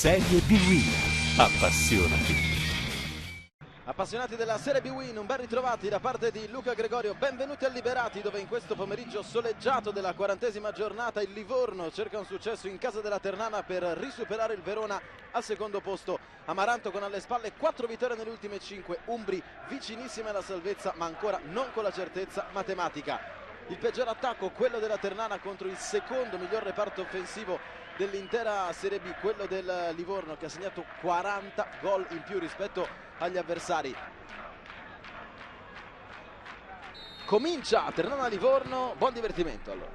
Serie B-Win. Appassionati. Appassionati della Serie B-Win, un ben ritrovati da parte di Luca Gregorio. Benvenuti a Liberati, dove in questo pomeriggio soleggiato della 40ª giornata il Livorno cerca un successo in casa della Ternana per risuperare il Verona al secondo posto. Amaranto con alle spalle 4 vittorie nelle ultime 5, Umbri vicinissime alla salvezza ma ancora non con la certezza matematica. Il peggior attacco, quello della Ternana contro il secondo miglior reparto offensivo dell'intera Serie B, quello del Livorno, che ha segnato 40 gol in più rispetto agli avversari. Comincia Ternana-Livorno, buon divertimento allora.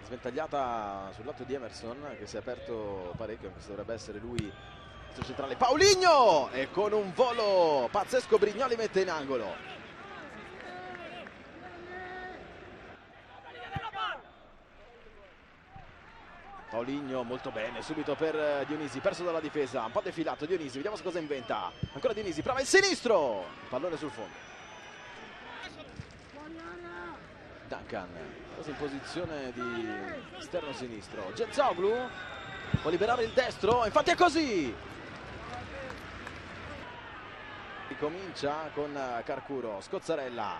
Sventagliata sul lato di Emerson, che si è aperto parecchio, questo dovrebbe essere lui il centrale. Paulinho! E con un volo pazzesco Brignoli mette in angolo. Paulinho molto bene, subito per Dionisi, perso dalla difesa, un po' defilato Dionisi, vediamo cosa inventa. Ancora Dionisi, prova il sinistro, il pallone sul fondo. Duncan, quasi in posizione di esterno sinistro. Gezzoglu può liberare il destro, infatti è così. Ricomincia con Carcuro, Scozzarella,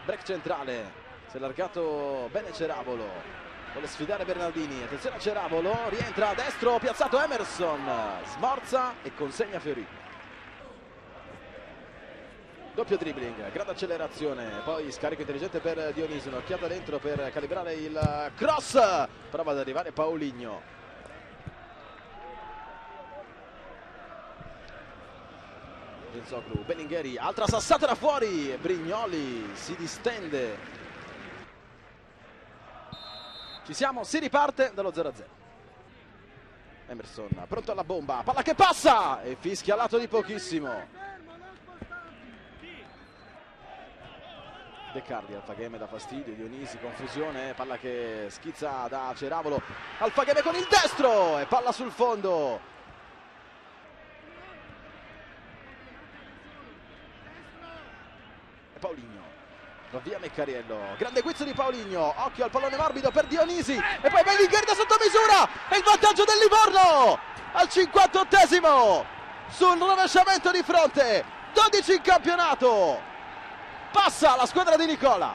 break centrale, si è allargato bene Ceravolo. Vuole sfidare Bernardini, attenzione a Ceravolo, rientra a destro, piazzato Emerson, smorza e consegna Fiorini. Doppio dribbling, grande accelerazione, poi scarico intelligente per Dionisi, un'occhiata dentro per calibrare il cross, prova ad arrivare Paulinho. Genzoglu, Bellingheri, altra sassata da fuori, Brignoli si distende. Ci siamo, si riparte dallo 0-0. Emerson pronto alla bomba, palla che passa e fischia a lato di pochissimo. De Carli, Alfagheme dà fastidio, Dionisi, confusione, palla che schizza da Ceravolo. Alfagheme con il destro e palla sul fondo. E Paulinho. Va via Meccariello, grande guizzo di Paulinho, occhio al pallone morbido per Dionisi e poi Bellingheri da sotto misura e il vantaggio del Livorno al 58esimo sul rovesciamento di fronte, 12 in campionato, passa la squadra di Nicola.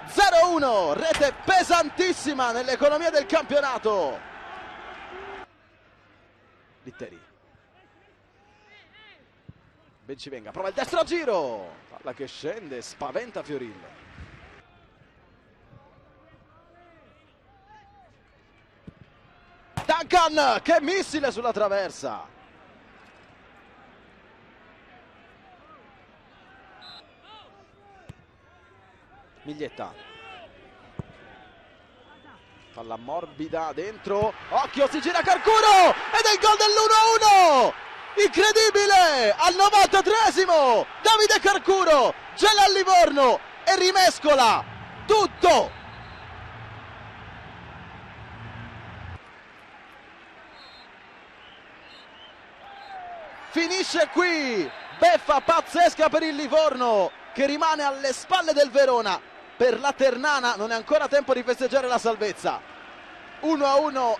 0-1, rete pesantissima nell'economia del campionato. Litteri. Bencivenga, prova il destro a giro, palla che scende, spaventa Fiorillo. Duncan, che missile sulla traversa. Miglietta. Palla morbida dentro, occhio, si gira Carcuro ed è il gol dell'1-1. Incredibile, al 93esimo Davide Carcuro gela al Livorno e rimescola tutto. Finisce qui, beffa pazzesca per il Livorno che rimane alle spalle del Verona. Per la Ternana non è ancora tempo di festeggiare la salvezza. 1-1